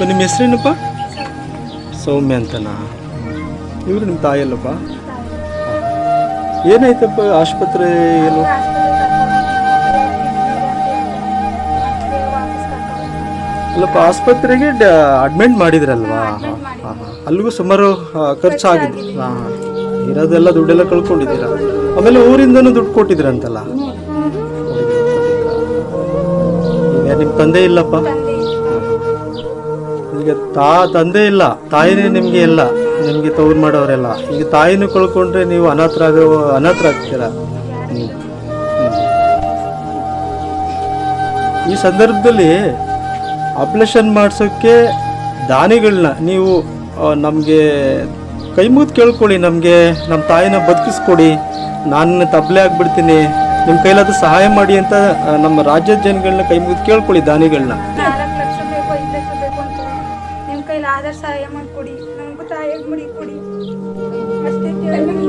ನಿಮ್ಮ ಹೆಸರೇನಪ್ಪ? ಸೌಮ್ಯ ಅಂತನಾ? ಇವರು ನಿಮ್ಮ ತಾಯಿಯಲ್ಲಪ್ಪ? ಏನಾಯ್ತಪ್ಪ ಆಸ್ಪತ್ರೆ ಏನು? ಅಲ್ಲಪ್ಪ ಆಸ್ಪತ್ರೆಗೆ ಅಡ್ಮಿಟ್ ಮಾಡಿದ್ರಲ್ವಾ? ಅಲ್ಲಿಗೂ ಸುಮಾರು ಖರ್ಚಾಗಿದೆ. ಇರೋದೆಲ್ಲ ದುಡ್ಡೆಲ್ಲ ಕಳ್ಕೊಂಡಿದ್ದೀರಾ. ಆಮೇಲೆ ಊರಿಂದನೂ ದುಡ್ಡು ಕೊಟ್ಟಿದ್ರಂತಲ್ಲ? ಈಗ ನಿಮ್ಮ ತಂದೆ ಇಲ್ಲಪ್ಪ? ಈಗ ತಂದೆ ಇಲ್ಲ, ತಾಯಿನೇ ನಿಮಗೆ ಇಲ್ಲ, ನಿಮಗೆ ತವ್ರು ಮಾಡೋರೆಲ್ಲ. ಈಗ ತಾಯಿನೂ ಕಳ್ಕೊಂಡ್ರೆ ನೀವು ಅನಾಥರಾಗ್ತೀರಾ. ಈ ಸಂದರ್ಭದಲ್ಲಿ ಆಪ್ರೇಷನ್ ಮಾಡಿಸೋಕ್ಕೆ ದಾನಿಗಳನ್ನ ನೀವು ನಮಗೆ ಕೈ ಮುಗಿದು ಕೇಳ್ಕೊಳ್ಳಿ, ನಮಗೆ ನಮ್ಮ ತಾಯಿನ ಬದುಕಿಸ್ಕೊಡಿ, ನಾನು ತಬ್ಲೆ ಆಗಿಬಿಡ್ತೀನಿ, ನಿಮ್ಮ ಕೈಲಾದ ಸಹಾಯ ಮಾಡಿ ಅಂತ ನಮ್ಮ ರಾಜ್ಯದ ಜನಗಳನ್ನ ಕೈ ಮುಗಿದು ಕೇಳ್ಕೊಳ್ಳಿ, ದಾನಿಗಳನ್ನ. 4 ಲಕ್ಷ ಬೇಕು, 5 ಲಕ್ಷ ಬೇಕು ಅಂತ ನಿಮ್ಮ ಕೈಲಿ ಆಧಾರ ಸಹಾಯ ಮಾಡಿಕೊಡಿ, ನಮಗೂ ತಾಯಿಗೆ ಮುಡಿ ಕೊಡಿ ಅಷ್ಟೇ ಕೇಳಿ.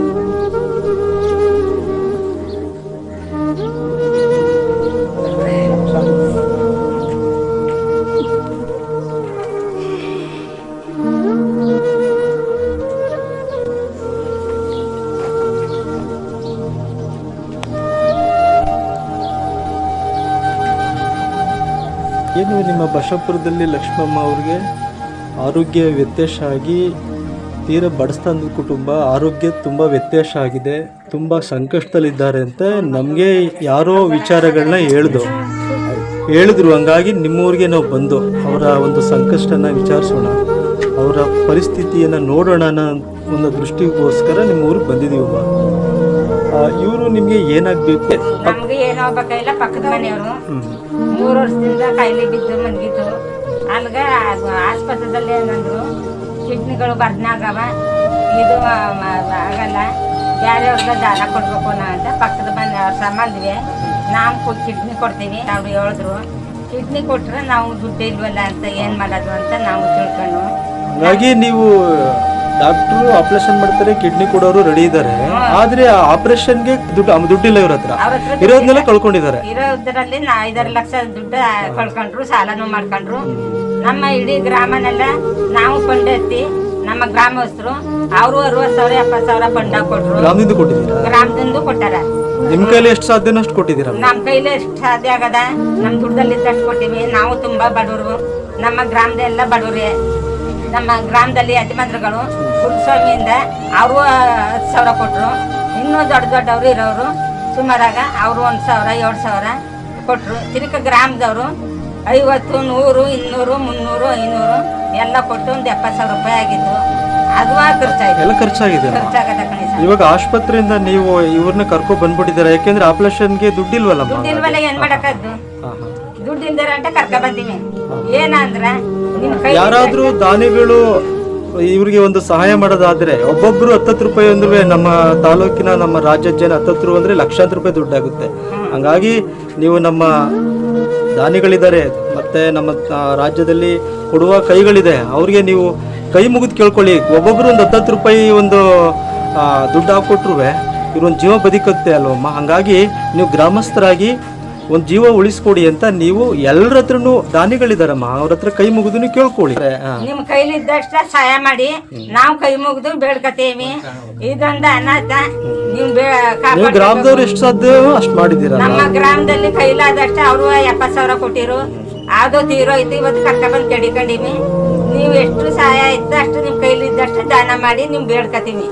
ಏನು ನಿಮ್ಮ ಬಸವಪುರದಲ್ಲಿ ಲಕ್ಷ್ಮಮ್ಮ ಅವ್ರಿಗೆ ಆರೋಗ್ಯ ವ್ಯತ್ಯಾಸ ಆಗಿ ತೀರ ಬಡಸ್ತನದ ಕುಟುಂಬ, ಆರೋಗ್ಯ ತುಂಬ ವ್ಯತ್ಯಾಸ ಆಗಿದೆ, ತುಂಬ ಸಂಕಷ್ಟದಲ್ಲಿದ್ದಾರೆ ಅಂತ ನಮಗೆ ಯಾರೋ ವಿಚಾರಗಳನ್ನ ಹೇಳಿದ್ರು. ಹಂಗಾಗಿ ನಿಮ್ಮೂರಿಗೆ ನಾವು ಬಂದು ಅವರ ಒಂದು ಸಂಕಷ್ಟನ ವಿಚಾರಿಸೋಣ, ಅವರ ಪರಿಸ್ಥಿತಿಯನ್ನು ನೋಡೋಣ ಅನ್ನೋ ಒಂದು ದೃಷ್ಟಿಗೋಸ್ಕರ ನಿಮ್ಮೂರಿಗೆ ಬಂದಿದ್ದೀವಮ್ಮ. ಇವರು ನಿಮಗೆ ಏನಾಗಬೇಕು? ನಮ್ಗೆ ಏನೋ ಬೇಕಾಗಿಲ್ಲ, ಪಕ್ಕದ ಮನೆಯವರು 3 ವರ್ಷದಿಂದ ಕಾಯಿಲೆ ಬಿದ್ದು ಮನ್ಗಿತ್ತು. ಅಲ್ಗ ಆಸ್ಪತ್ರೆದಲ್ಲಿ ಏನಂದ್ರು, ಕಿಡ್ನಿಗಳು ಬರ್ನಾಗವ, ಇದು ಆಗಲ್ಲ, ಬೇರೆಯವ್ರಿಗೆ ದಾನ ಕೊಡ್ಬೇಕು ಅಂತ ಪಕ್ಕದ ಮನೆಯವ್ರ ಸಂಬಂಧವೇ ನಾವು ಕಿಡ್ನಿ ಕೊಡ್ತೀವಿ. ಅವ್ರು ಹೇಳಿದ್ರು ಕಿಡ್ನಿ ಕೊಟ್ರೆ ನಾವು ದುಡ್ಡು ಇಲ್ವಲ್ಲ ಅಂತ ಏನ್ ಮಾಡೋದು ಅಂತ ನಾವು ತಿಳ್ಕೊಂಡು, ಹಾಗಾಗಿ ನೀವು ಡಾಕ್ಟ್ರು ಆಪರೇಷನ್ ಮಾಡ್ತಾರೆ, ಕಿಡ್ನಿ ಕೊಡೋರು ರೆಡಿ ಇದ್ದಾರೆ, ಆದ್ರೆ ಆಪರೇಷನ್ಗೆ ದುಡ್ಡಿಲ್ಲ ಇವ್ರ ಹತ್ರ, ಇರೋದನ್ನೆಲ್ಲ ಕಳ್ಕೊಂಡಿದ್ದಾರೆ. ಇರೋದ್ರಲ್ಲಿ 5 ಲಕ್ಷ ದುಡ್ಡು ಕಳ್ಕೊಂಡ್ರು, ಸಾಲನೂ ಮಾಡ್ಕೊಂಡ್ರು. ನಮ್ಮ ಇಡೀ ಗ್ರಾಮನೆಲ್ಲ ನಾವು ಕೊಂಡೆತ್ತಿ, ನಮ್ಮ ಗ್ರಾಮಸ್ಥರು ಅವರು 60,000 70,000 ಫಂಡ ಕೊಟ್ರು. ಗ್ರಾಮದಿಂದ ಕೊಟ್ಟಾರ. ನಿಮ್ ಕೈಲಿ ಎಷ್ಟು ಸಾಧ್ಯನೋ ಅಷ್ಟು ಕೊಟ್ಟಿದ್ದೀರ? ನಮ್ಮ ಕೈಲಿ ಎಷ್ಟು ಸಾಧ್ಯ ಆಗದ, ನಮ್ಮ ದುಡ್ಡಲ್ಲಿ ಇದ್ದಷ್ಟು ಕೊಟ್ಟಿವಿ. ನಾವು ತುಂಬಾ ಬಡವರು, ನಮ್ಮ ಗ್ರಾಮದೆಲ್ಲ ಬಡವ್ರೆ. ನಮ್ಮ ಗ್ರಾಮದಲ್ಲಿ ಯಜಮಾನ್ರುಗಳು ಕುಲಸ್ವಾಮಿಯಿಂದ ಅವರು 10,000 ಕೊಟ್ಟರು. ಇನ್ನೂ ದೊಡ್ಡವರು ಇರೋರು ಸುಮಾರಾಗ ಅವರು 1,000 2,000 ಕೊಟ್ಟರು. ತಿರುಕ ಗ್ರಾಮದವರು 50 100 200 300 500 ಎಲ್ಲ ಕೊಟ್ಟು ಒಂದು 70,000 ರೂಪಾಯಿ ಆಗಿತ್ತು. ಅದು ಖರ್ಚಾಗಿದೆ. ಇವಾಗ ಆಸ್ಪತ್ರೆಯಿಂದ ನೀವು ಇವ್ರನ್ನ ಕರ್ಕೊಂಡ್ ಬಂದ್ಬಿಟ್ಟಿದ್ದಾರೆ, ಯಾಕೆಂದ್ರೆ ಆಪರೇಷನ್ಗೆ ದುಡ್ಡಿಲ್ವಲ್ಲ? ದುಡ್ಡಿಲ್ವಲ್ಲ, ಏನ್ ಮಾಡಕ್ಕದ್ದು? ದುಡ್ಡಿಂದಾರ ಅಂತ ಕರ್ಕ ಬಂದೀವಿ. ಏನಂದ್ರ ಯಾರಾದ್ರೂ ದಾನಿಗಳು ಇವ್ರಿಗೆ ಒಂದು ಸಹಾಯ ಮಾಡೋದಾದ್ರೆ ಒಬ್ಬೊಬ್ರು 10 ರೂಪಾಯಿ ಅಂದ್ರೆ ನಮ್ಮ ತಾಲೂಕಿನ ನಮ್ಮ ರಾಜ್ಯದ ಜನ 10 ಅಂದ್ರೆ ಲಕ್ಷಾಂತರ ರೂಪಾಯಿ ದುಡ್ಡಾಗುತ್ತೆ. ಹಂಗಾಗಿ ನೀವು ನಮ್ಮ ದಾನಿಗಳಿದ್ದಾರೆ, ಮತ್ತೆ ನಮ್ಮ ರಾಜ್ಯದಲ್ಲಿ ಕೊಡುವ ಕೈಗಳಿದೆ, ಅವ್ರಿಗೆ ನೀವು ಕೈ ಮುಗಿದು ಕೇಳ್ಕೊಳ್ಳಿ. ಒಬ್ಬೊಬ್ರು ಒಂದು 10 ರೂಪಾಯಿ ಒಂದು ದುಡ್ಡು ಹಾಕೊಟ್ರು ಇವ್ರೊಂದು ಜೀವ ಬದುಕುತ್ತೆ ಅಲ್ವಮ್ಮ. ಹಂಗಾಗಿ ನೀವು ಗ್ರಾಮಸ್ಥರಾಗಿ ಒಂದು ಜೀವ ಉಳಿಸ್ಕೊಡಿ ಅಂತ ನೀವು ಎಲ್ಲರ ಹತ್ರನು ದಾನಿಗಳಿದಾರಮ್ಮ, ಅವ್ರ ಹತ್ರ ಕೈ ಮುಗಿದು ಕೇಳ್ಕೊಳ್ಳಿ. ನಿಮ್ ಕೈಲಿ ಇದ್ದಷ್ಟ ಸಹಾಯ ಮಾಡಿ, ನಾವು ಕೈ ಮುಗಿದು ಬೇಡ್ಕತೇವಿ. ಇದೊಂದು ಅನಾಥ ನೀವು ಗ್ರಾಮದವ್ರು ಎಷ್ಟು ಸಾಧ್ಯ ಅಷ್ಟು ಮಾಡಿದ್ದೀರ. ನಮ್ಮ ಗ್ರಾಮದಲ್ಲಿ ಕೈಲಾದಷ್ಟ ಅವರು 70,000 ಕೊಟ್ಟಿರು. ಅದು ತೀರೋಯ್ತು, ಇವತ್ತು ಕರ್ಕ ಬಂದು ಕೆಡಿಕೊಂಡಿವಿ. ನೀವು ಎಷ್ಟು ಸಹಾಯ ಇದ್ದ ಅಷ್ಟು ನಿಮ್ ಕೈಲಿ ಇದ್ದಷ್ಟು ದಾನ ಮಾಡಿ ನಿಮ್ ಬೇಡ್ಕತೀವಿ.